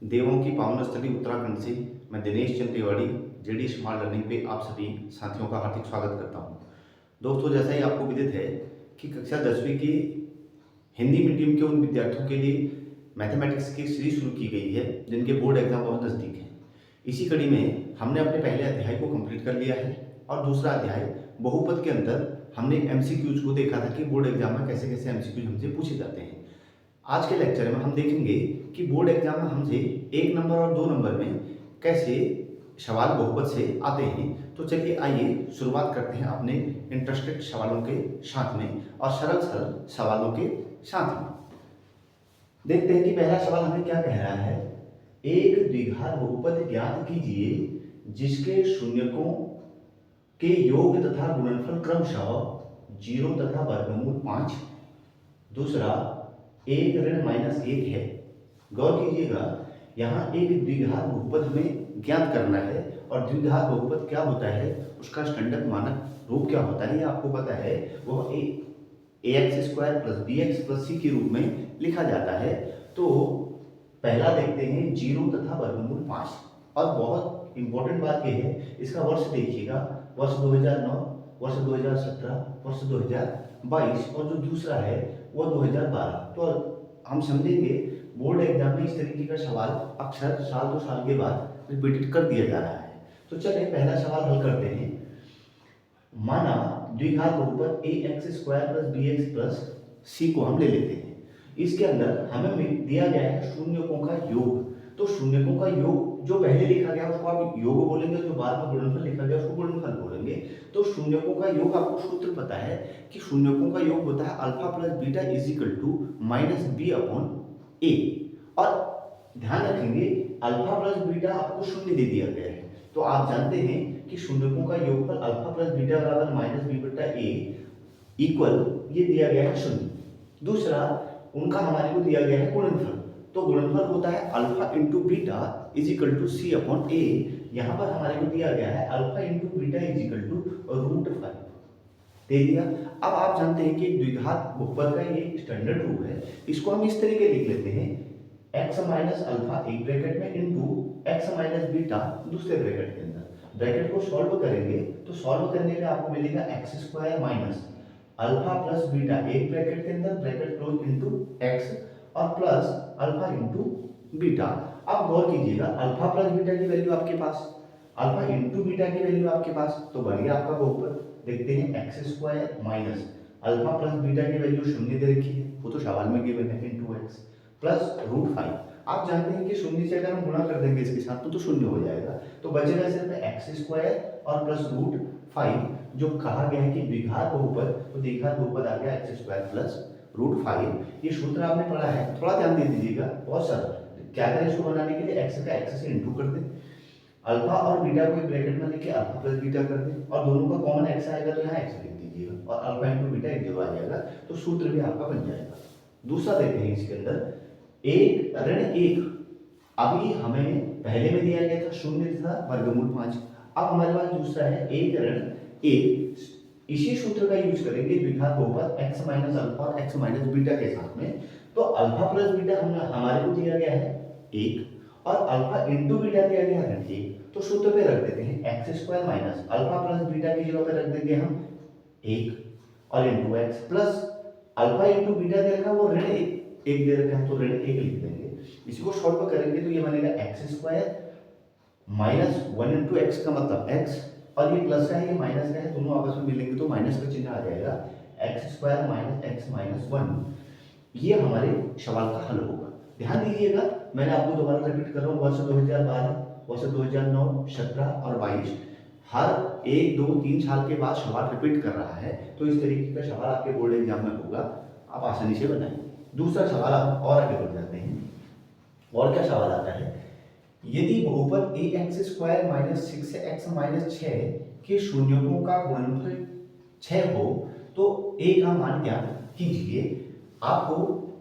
देवों की पावन स्थली उत्तराखंड से मैं Dinesh Chand Tiwari JD smart learning पे आप सभी साथियों का हार्दिक स्वागत करता हूं। दोस्तों, जैसा ही आपको विदित है कि कक्षा 10वीं की हिंदी मीडियम के उन विद्यार्थियों के लिए मैथमेटिक्स की सीरीज शुरू की गई है जिनके बोर्ड एग्जाम बहुत नज़दीक हैं। इसी कड़ी में हमने अपने पहले अध्याय को कंप्लीट कर लिया है और दूसरा अध्याय बहुपद के अंदर हमने एमसीक्यूज को देखा था कि बोर्ड एग्जाम में कैसे कैसे एमसीक्यूज हमसे पूछे जाते हैं। आज के लेक्चर में हम देखेंगे कि बोर्ड एग्जाम में हमसे 1 नंबर और 2 नंबर में कैसे सवाल बहुपद से आते हैं। तो चलिए आइए शुरुआत करते हैं अपने इंटरेस्टेड सवालों के साथ में और सरल सरल सवालों के साथ में। देखते हैं कि पहला सवाल हमें क्या कह रहा है। एक द्विघात बहुपद ज्ञात कीजिए जिसके शून्यकों के योग तथा गुणनफल क्रमशः 0 तथा वर्गमूल 5। दूसरा, 1 ऋण -1 है। गौर कीजिएगा, यहाँ एक द्विघात बहुपद हमें ज्ञात करना है और द्विघात बहुपद क्या होता है, उसका स्टैंडर्ड मानक रूप क्या होता है ये आपको पता है। वो ax² + bx + c के रूप में लिखा जाता है। तो पहला देखते हैं 0 तथा वर्गमूल 5। और बहुत इंपॉर्टेंट बात यह है, इसका वर्ष देखिएगा, वर्ष 2009, वर्ष 2017, वर्ष 2022 और जो दूसरा है वो 2012। तो हम समझेंगे बोर्ड एग्जाम में इस तरीके का सवाल अक्सर साल 2 साल के बाद रिपीटेड कर दिया जा रहा है। तो चलिए पहला सवाल हल करते हैं। माना द्विघात बहुपद ax² + bx + c को हम ले लेते हैं। इसके अंदर हमें दिया गया है शून्यकों का योग। तो शून्यकों का योग जो पहले लिखा गया उसको आप योग बोलेंगे, जो बाद में गुणनफल लिखा गया उसको गुणनफल बोलेंगे। तो शून्यकों का योग आपको सूत्र पता है कि शून्यकों का योग होता है अल्फा + बीटा = -b/a। और ध्यान रखेंगे अल्फा + बीटा आपको शून्य दे दिया गया है। तो आप जानते हैं कि शून्यकों का योगफल अल्फा + बीटा = -b/a इक्वल ये दिया गया है 0। दूसरा, उनका हमारे को दिया गया है गुणनफल। तो गुणनफल होता है अल्फा × बीटा = c/a। यहाँ पर हमारे को दिया गया है अल्फा × बीटा √5 दे दिया। अब आप जानते हैं कि द्विघात बहुपद का ये स्टैंडर्ड रूप है। इसको हम इस तरीके लिख लेते हैं, x - अल्फा एक ब्रैकेट में इंटू x - बीटा दूसरे ब्रैकेट के अंदर। ब्रैकेट को सॉल्व करेंगे तो सॉल्व करने पे आपको मिलेगा x² - अल्फा + बीटा एक ब्रैकेट के अंदर, ब्रैकेट क्लोज इंटू x और प्लस अल्फा इंटू बीटा। अब गौर कीजिएगा, अल्फा + बीटा की वैल्यू आपके पास, अल्फा इंटू बीटा की वैल्यू आपके पास, तो बन गया आपका बहुपद। देखते हैं x² - अल्फा + बीटा की वैल्यू 0 दे रखी है, वो तो सवाल में गिवन है, इंटू x प्लस √5। आप जानते हैं कि 0 से अगर हम गुणा कर देंगे इसके साथ तो 0 हो जाएगा। तो बचेगा सिर्फ x² और प्लस √5। जो कहा गया है कि द्विघात बहुपद, तो द्विघात बहुपद आ गया x² प्लस √5। ये सूत्र आपने पढ़ा है, थोड़ा ध्यान दे दीजिएगा, बहुत सरल। क्या करें इसको बनाने के लिए, x का x से इंटू कर दें, अल्फा और बीटा को एक ब्रैकेट में लेके अल्फा + बीटा कर दें और दोनों का कॉमन x आएगा तो यहाँ x लिख दीजिएगा और अल्फा × बीटा एक जगह आ जाएगा। तो सूत्र भी आपका बन जाएगा। दूसरा देखते हैं, इसके अंदर 1 ऋण 1। अभी हमें पहले में दिया गया था 0 था वर्गमूल 5। अब हमारे पास दूसरा है 1 ऋण 1। इसी सूत्र का यूज करेंगे द्विघात बहुपद x - अल्फा और x - बीटा के साथ में। तो अल्फा + बीटा हमारे को दिया गया है 1 और अल्फा इंटू बीटा दिया गया है 1। तो सूत्र पे रख देते हैं x² - अल्फा + बीटा की जगह पे रख देंगे हम 1 और into x plus alpha into beta दे रखा वो ऋण 1 दे रखा है, तो ऋण 1 लिख देंगे। इसी को सॉल्व करेंगे तो ये बनेगा x² - 1 × x का मतलब x और ये प्लस का है ये माइनस का है, दोनों आपस में मिलेंगे तो माइनस का चिन्ह आ जाएगा, x² - x - 1। ये हमारे सवाल का हल होगा। ध्यान दीजिएगा, मैंने आपको दोबारा रिपीट कर रहा हूँ, वर्ष 2012, वर्ष 2009, 17 और 22 हर 1, 2, 3 साल के बाद सवाल रिपीट कर रहा है। तो इस तरीके का सवाल आपके बोर्ड एग्जाम में होगा, आप आसानी से बनाएंगे। दूसरा सवाल आप और आगे बढ़ जाते हैं। और क्या सवाल आता है, यदि बहुपद ax² - 6x - 6 के शून्यकों का गुणनफल 6 हो तो a का मान ज्ञात कीजिए। आपको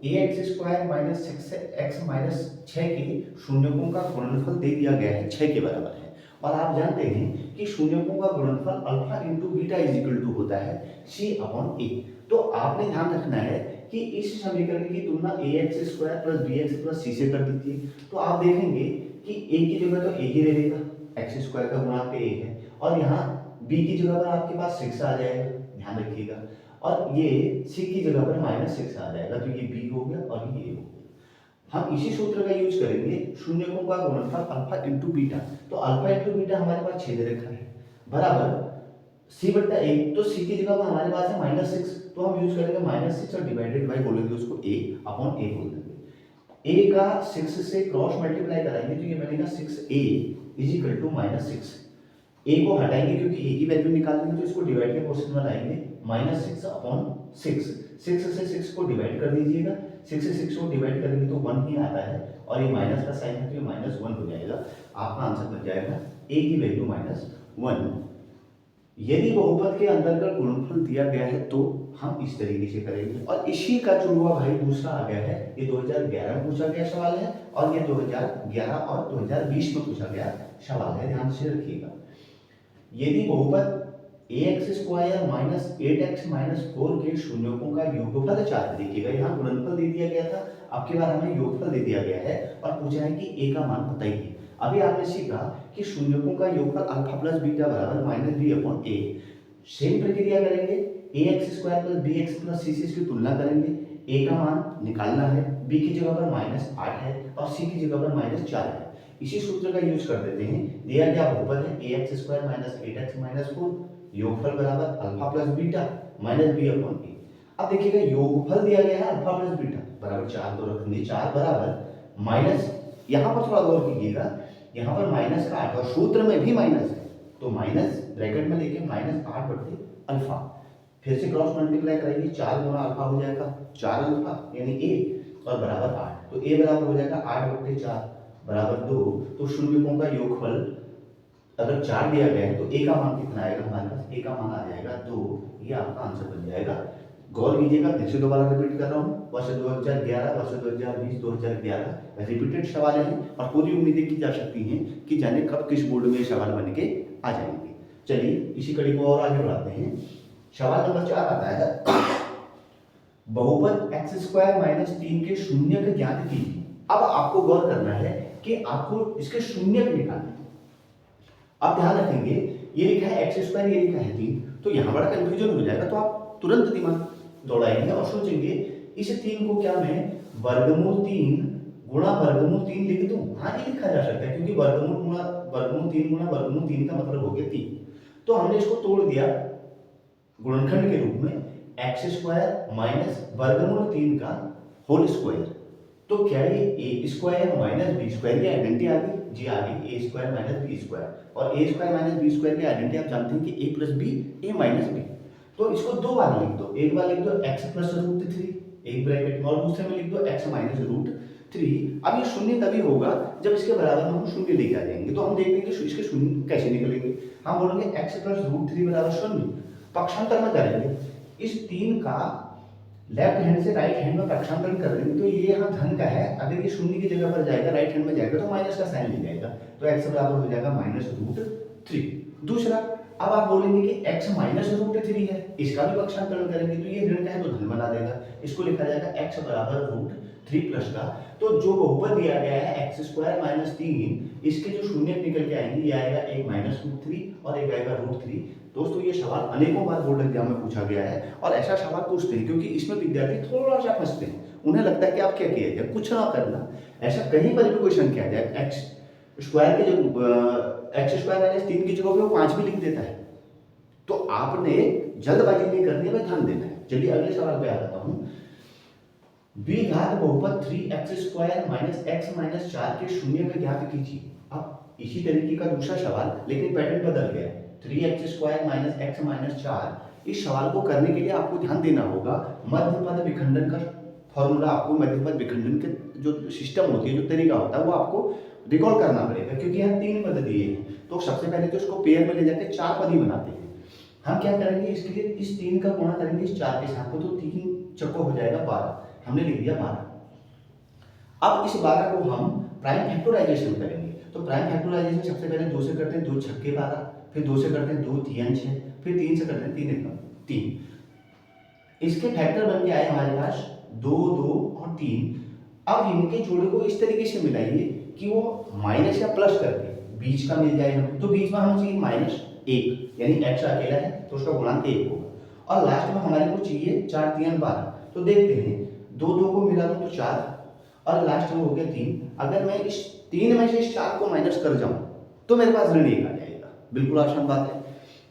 ax² - 6x - 6 के शून्यकों का गुणनफल दे दिया गया है, 6 के बराबर है। और आप जानते हैं कि शून्यकों का गुणनफल alpha into beta is equal to होता है c/a। तो आपने ध्यान रखना है कि इस समीकरण की तुलना ax square plus bx plus c से कर दीजिए, तो आप देखेंगे कि a की जगह तो a ही रहेगा, x स्क्वायर का गुणा पे a है, और यहाँ b की जगह पर आपके पास 6 आ जाएगा, ध्यान रखिएगा, और ये c की जगह पर -6 आ जाएगा, तो ये b हो गया और ये a हो गया। हम इसी सूत्र का यूज करेंगे, शून्यकों का गुणनफल अल्फा इंटू बीटा, तो अल्फा इंटू बीटा हमारे पास 6 दे रखा है, बराबर c बट्टा a, तो c की जगह पर हमारे पास है -6, तो हम यूज करेंगे -6 और डिवाइडेड बाय बोलेंगे उसको a अपॉन a बोल देंगे। a का 6 से क्रॉस मल्टीप्लाई कराएंगे तो ये बनेगा 6a is equal to -6। a को हटाएंगे क्योंकि a की वैल्यू निकालेंगे, तो इसको डिवाइड के पोर्शन में लाएंगे, -6 अपॉन 6, 6 से 6 को डिवाइड कर दीजिएगा, 6 से 6 को डिवाइड करेंगे तो 1 ही आता है, और ये माइनस का साइन है तो ये -1 हो जाएगा, आपका आंसर बन जाएगा a की वैल्यू -1। यदि बहुपद के अंदर का गुणनफल दिया गया है तो हम इस तरीके से करेंगे, और इसी का जो हुआ भाई दूसरा आ गया है, ये 2011 में पूछा गया सवाल है, और ये 2011 और 2020 में पूछा गया सवाल है, ध्यान से रखिएगा। यदि बहुपद ax square minus 8x minus 4 के शून्यकों का योगफल चार्ट, देखिएगा यहाँ गुणनफल दे दिया गया था, अब की बार हमें योगफल दे दिया गया है और पूछा है कि a का मान बताइए। अभी आपने सीखा कि शून्यकों का योगफल अल्फा प्लस बीटा बराबर -b अपॉन a। सेम प्रक्रिया करेंगे, ax square plus bx plus c से इसकी तुलना करेंगे, a का मान निकालना है, b की जगह पर -8 है और c की जगह पर -4 है। इसी सूत्र का यूज कर देते हैं, दिया गया बहुपद है ax square minus 8x minus 4, योगफल बराबर alpha plus beta minus b upon a। अब देखिएगा योगफल दिया गया है अल्फा प्लस बीटा बराबर 4, तो रखेंगे 4 बराबर माइनस, यहाँ पर थोड़ा गौर कीजिएगा, यहाँ पर -8 और सूत्र में भी माइनस है, तो माइनस ब्रैकेट में लेके -8 बटे अल्फा, फिर से क्रॉस मल्टीप्लाई कराइए, 4 गुना अल्फा हो जाएगा 4 अल्फा यानी a और बराबर 8, तो a बराबर हो जाएगा 8 बटे 4 बराबर 2। तो शून्यकों का योगफल अगर 4 दिया गया है तो a का मान कितना आएगा हमारे पास, a का मान आ जाएगा 2, ये आपका आंसर बन जाएगा। गौर कीजिएगा, फिर से दोबारा रिपीट कर रहा हूँ, वर्ष 2011 वर्ष 2020 2011 रिपीटेड सवाल हैं और पूरी उम्मीदें की जा सकती हैं कि जाने कब किस बोर्ड में सवाल बन के आ जाएंगे। चलिए इसी कड़ी को और आगे बढ़ाते हैं। सवाल नंबर 4 आता है, बहुपद x स्क्वायर माइनस 3 के शून्यक ज्ञात कीजिए। अब आपको गौर करना है कि आपको इसके शून्यक निकालने। आप ध्यान रखेंगे, ये लिखा है x स्क्वायर, ये लिखा है 3, तो यहाँ बड़ा कंफ्यूजन हो जाएगा, तो आप तुरंत दिमाग दौड़ाएंगे और सोचेंगे इस 3 को क्या मैं वर्गमूल 3 गुणा वर्गमूल 3 लिख दूं। हाँ, ये लिखा जा सकता है क्योंकि वर्गमूल 3 गुणा वर्गमूल 3 का मतलब हो गया 3। तो हमने इसको तोड़ दिया गुणनखंड के रूप में, एक्स स्क्वायर माइनस वर्गमूल 3 का होल स्क्वायर, तो क्या ये ए स्क्वायर माइनस बी स्क्वायर की आइडेंटिटी आ गई? जी आ गई, ए स्क्वायर माइनस बी स्क्वायर, और ए स्क्वायर माइनस बी स्क्वायर की आइडेंटिटी आप जानते हैं कि ए प्लस बी ए माइनस बी। तो इसको दो बार लिख दो, एक बार लिख दो x प्लस रूट 3 एक ब्रैकेट में, और दूसरे में लिख दो x माइनस रूट 3। अब ये शून्य तभी होगा जब इसके बराबर में हम शून्य लेके आ जाएंगे, तो हम देखेंगे कि इसके शून्य कैसे निकलेंगे। हम बोलेंगे x प्लस रूट 3 बराबर शून्य, पक्षांतर में करेंगे, इस 3 का लेफ्ट हैंड से राइट हैंड में पक्षांतरण कर देंगे, तो ये यहाँ धन का है, अगर ये शून्य की जगह पर जाएगा राइट हैंड में जाएगा तो माइनस का साइन ले जाएगा, तो x बराबर हो जाएगा माइनस रूट 3। दूसरा, अब आप बोलेंगे कि x माइनस रूट 3 है, इसका भी पक्षांतरण करेंगे तो ये ऋण का है तो धन बना देगा, इसको लिखा जाएगा x बराबर रूट 3 प्लस का। तो जो बहुपद दिया गया है x स्क्वायर माइनस 3, इसके जो शून्य निकल के आएंगे, ये आएगा एक माइनस रूट 3 और एक आएगा रूट 3। दोस्तों ये सवाल अनेकों बार बोर्ड एग्जाम में पूछा गया है और ऐसा सवाल पूछते हैं क्योंकि इसमें विद्यार्थी थोड़ा सा फंसते हैं, उन्हें लगता है कि आप क्या किया जाए, कुछ ना करना, ऐसा कहीं पर भी क्वेश्चन किया जाए, x स्क्वायर के जो x स्क्वायर माइनस 3 की जगह पे वो 5 भी लिख देता है, तो आपने जल्दबाजी नहीं करनी है, भाई ध्यान देना है। चलिए अगले सवाल पे आ जाता हूँ। द्विघात बहुपद 3x square minus x minus 4 के शून्य का ज्ञात कीजिए। अब इसी तरीके का दूसरा सवाल, लेकिन पैटर्न बदल गया है, 3x square minus x minus 4। इस सवाल को करने के लिए आपको ध्यान देना होगा, मध्यपद विखंडन का फॉर्मूला, आपको मध्यपद विखंडन के जो सिस्टम होती है, जो तरीका होता है, वो आपको रिकॉल करना पड़ेगा, क्योंकि यहाँ 3 पद दिए हैं, तो सबसे पहले तो इसको पेयर में ले जाकर 4 पद ही बनाते हैं। हम क्या करेंगे, इसके लिए इस 3 का गुणा करेंगे इस 4 के साथ, तो 3 चक्को हो जाएगा 12, हमने लिख दिया 12। अब इस 12 को हम प्राइम फैक्टराइजेशन करेंगे, तो प्राइम फैक्टराइजेशन सबसे पहले 2 से करते हैं, 2 छक्के 12, फिर 2 से करते हैं 2 तिहाई 6, फिर 3 से करते हैं 3 एकम 3। इसके फैक्टर बन के आए हमारे पास 2 2 और 3। अब इनके जोड़े को इस तरीके से मिलाइए कि वो माइनस या प्लस करके बीच का मिल जाए हमें। तो बीच में हमें चाहिए -1, यानी x अकेला है तो उसका गुणांक 1 होगा। और लास्ट में हमारे को चाहिए 4 3 12। तो देखते हैं 2 2 को मिला दूं तो 4 और लास्ट में हो गया 3। अगर मैं इस 3 में से इस 4 को माइनस कर जाऊं तो मेरे पास ऋण 1 आ जाएगा। बिल्कुल आसान बात है।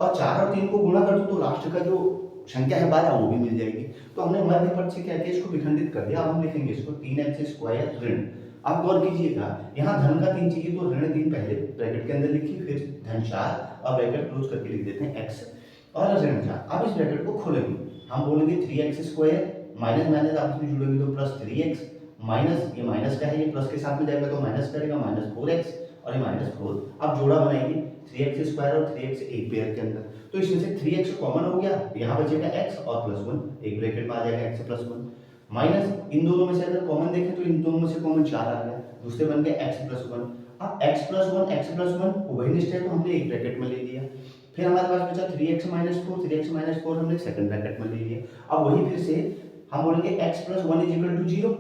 और 4 और 3 को गुणा कर दूं तो लास्ट का जो संख्या है 12 वो भी मिल जाएगी। तो हमने मध्य पद से क्या किया, इसको विखंडित कर दिया। अब हम लिखेंगे इसको 3x² ऋण। आप गौर कीजिएगा, यहाँ धन का 3 चाहिए तो ऋण 3 पहले ब्रैकेट के अंदर लिखिए, फिर धन 4 और ब्रैकेट क्लोज करके लिख देते हैं x और ऋण 4। अब इस ब्रैकेट को खोलेंगे, हम बोलेंगे 3x² माइनस माइनस आपस में जुड़ेंगे तो प्लस 3x माइनस ये माइनस का है, ये प्लस के साथ में जाएगा तो माइनस करेगा -4x और ये -4। अब जोड़ा बनाएंगे 3x² और 3x एक पेयर के अंदर। तो इसमें से 3x कॉमन हो गया, यहाँ बचेगा x और +1 एक ब्रैकेट में आ जाएगा x +1 माइनस इन दोनों में से अगर कॉमन देखें तो इन दोनों में से कॉमन 4 आ गया, दूसरे बन गए x +1। अब x+1 उभयनिष्ठ है तो हमने एक ब्रैकेट में ले लिया। फिर हमारे पास बचा 3x - 4 हमने सेकंड ब्रैकेट में ले लिया। अब वही फिर से हम बोलेंगे x + 1 = 0,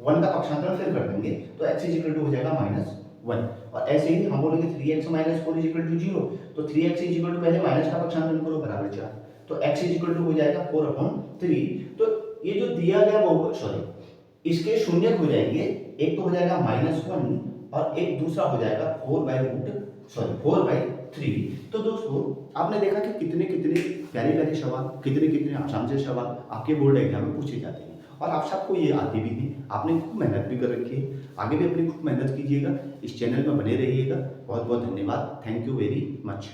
1 का पक्षांतरण फिर कर देंगे तो x हो जाएगा -1। और ऐसे ही हम बोलेंगे 3x - 4 = 0, तो 3x पहले माइनस का पक्षांतरण करो बराबर 4, तो x हो जाएगा 4/3। तो ये जो दिया गया वो इसके शून्य हो जाएंगे, एक तो हो जाएगा -1 और एक दूसरा हो जाएगा 4/3। तो दोस्तों आपने देखा कि कितने कितने प्यारे प्यारे सवाल, कितने कितने आसान से सवाल आपके बोर्ड एग्जाम में पूछे जाते हैं और आप सबको ये आते भी थी। आपने खूब मेहनत भी कर रखी है, आगे भी अपनी खूब मेहनत कीजिएगा, इस चैनल में बने रहिएगा। बहुत बहुत धन्यवाद, थैंक यू वेरी मच।